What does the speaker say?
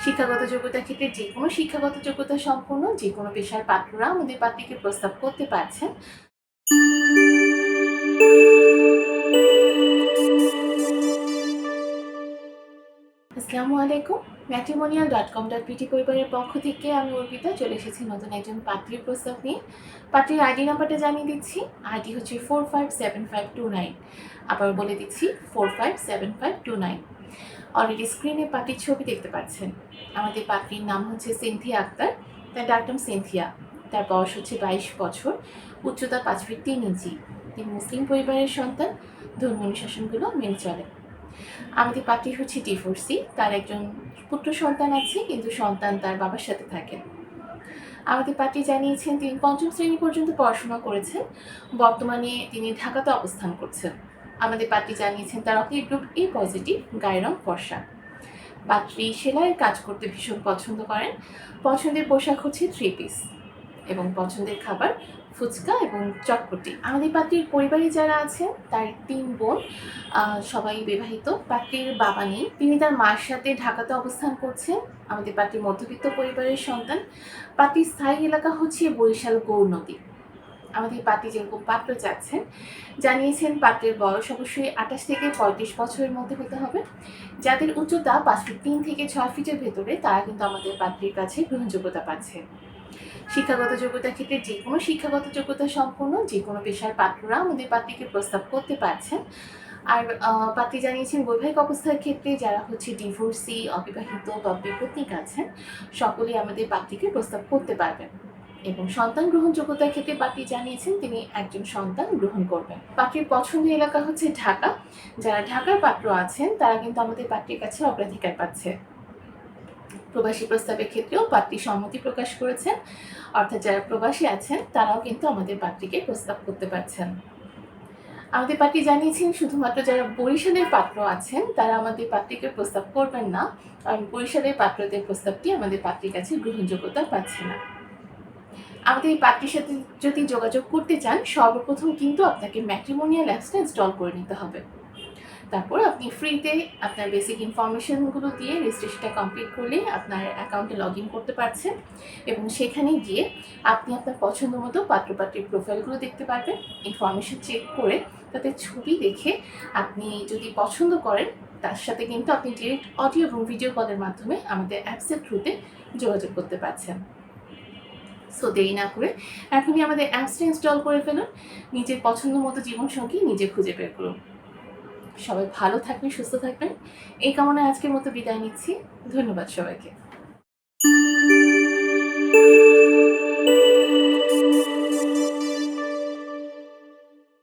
শিক্ষাগত যোগ্যতার ক্ষেত্রে যেকোনো শিক্ষাগত যোগ্যতা সম্পন্ন যেকোনো পেশার পাত্ররা আমাদের পাত্রীকে প্রস্তাব করতে পারছেন। আসসালামু আলাইকুম। matrimonial.com.pt পরিবারের পক্ষ থেকে আমি অর্পিতা চলে এসেছি নতুন একজন পাত্রীর প্রস্তাব নিয়ে। পাত্রীর আইডি নাম্বারটা জানিয়ে দিচ্ছি। আইডি হচ্ছে 457529। আবার বলে দিচ্ছি 457529। অলরেডি স্ক্রিনে পাত্রীর ছবি দেখতে পাচ্ছেন। আমাদের পাত্রীর নাম হচ্ছে সিনথিয়া আক্তার, তার ডাকনাম সিনথিয়া। তার বয়স হচ্ছে 22 বছর, উচ্চতা 5 ফিট 3 ইঞ্চি। তিনি মুসলিম পরিবারের সন্তান, ধর্মীয় অনুশাসনগুলো মেনে চলে। আমাদের পাত্রী হচ্ছে ডিভোর্সি, তার একজন পুত্র সন্তান আছে, কিন্তু সন্তান তার বাবার সাথে থাকেন। আমাদের পাত্রী জানিয়েছেন তিনি 5ম শ্রেণী পর্যন্ত পড়াশোনা করেছেন, বর্তমানে তিনি ঢাকাতে অবস্থান করছেন। আমাদের পাত্রী জানিয়েছেন তার রক্তের গ্রুপ এ পজিটিভ, গায়ের রং ফর্সা। পাত্রী সেলাইয়ের কাজ করতে ভীষণ পছন্দ করেন। পছন্দের পোশাক হচ্ছে 3 পিস এবং পছন্দের খাবার ফুচকা এবং চটপটি। আমাদের পাত্রীর পরিবারে যারা আছেন তার 3 বোন, সবাই বিবাহিত। পাত্রীর বাবা নেই, তিনি তার মার সাথে ঢাকাতে অবস্থান করছেন। আমাদের পাত্রীর মধ্যবিত্ত পরিবারের সন্তান। পাত্রীর স্থায়ী এলাকা হচ্ছে বরিশাল গৌরনদী। আমাদের পাত্রী যেরকম পাত্র চাচ্ছেন জানিয়েছেন পাত্রের বয়স অবশ্যই 28 থেকে 35 বছরের মধ্যে হতে হবে। যাদের উচ্চতা 5 ফিট 3 থেকে 6 ফিটের ভেতরে তারা কিন্তু আমাদের পাত্রীর কাছে গ্রহণযোগ্যতা পাচ্ছে। শিক্ষাগত যোগ্যতার ক্ষেত্রে যেকোনো শিক্ষাগত যোগ্যতা সম্পন্ন যেকোনো পেশার পাত্ররা আমাদের পাত্রীকে প্রস্তাব করতে পারছেন। আর পাত্রী জানিয়েছেন বৈবাহিক অবস্থার ক্ষেত্রে যারা হচ্ছে ডিভোর্সি, অবিবাহিত বা বিপত্নিক আছেন সকলেই আমাদের পাত্রীকে প্রস্তাব করতে পারবেন। এবং সন্তান গ্রহণযোগ্যতার ক্ষেত্রে পাত্রী জানিয়েছেন তিনি একজন সন্তান গ্রহণ করবেন। পাত্রীর পছন্দের এলাকা হচ্ছে ঢাকা। যারা ঢাকার পাত্র আছেন তারা কিন্তু আমাদের পাত্রীর কাছে অগ্রাধিকার পাচ্ছে। প্রবাসী প্রস্তাবের ক্ষেত্রেও পাত্রী সম্মতি প্রকাশ করেছেন, অর্থাৎ যারা প্রবাসী আছেন তারাও কিন্তু আমাদের পাত্রীকে প্রস্তাব করতে পারছেন। আমাদের পাত্রী জানিয়েছেন শুধুমাত্র যারা বরিশালের পাত্র আছেন তারা আমাদের পাত্রীকে প্রস্তাব করবেন না, কারণ বরিশালের পাত্রদের প্রস্তাবটি আমাদের পাত্রীর কাছে গ্রহণযোগ্যতা পাচ্ছে না। আমাদের এই পাত্রীর সাথে যদি যোগাযোগ করতে চান সর্বপ্রথম কিন্তু আপনাকে ম্যাট্রিমোনিয়াল অ্যাপসটা ইনস্টল করে নিতে হবে। তারপর আপনি ফ্রিতে আপনার বেসিক ইনফরমেশনগুলো দিয়ে রেজিস্ট্রেশনটা কমপ্লিট করলে আপনার অ্যাকাউন্টে লগ ইন করতে পারছেন এবং সেখানে গিয়ে আপনি আপনার পছন্দ মতো পাত্রপাত্রীর প্রোফাইলগুলো দেখতে পারবেন। ইনফরমেশন চেক করে তাদের ছবি দেখে আপনি যদি পছন্দ করেন তার সাথে কিন্তু আপনি ডিরেক্ট অডিও এবং ভিডিও কলের মাধ্যমে আমাদের অ্যাপসের থ্রুতে যোগাযোগ করতে পারছেন। সো দেরি না করে এখনই আমাদের অ্যাপসটা ইনস্টল করে ফেলুন। নিজের পছন্দ মতো জীবনসঙ্গী নিজে খুঁজে বের করুন। সবাই ভালো থাকবেন, সুস্থ থাকবেন এই কামনায় আজকের মতো বিদায় নিচ্ছি। ধন্যবাদ সবাইকে।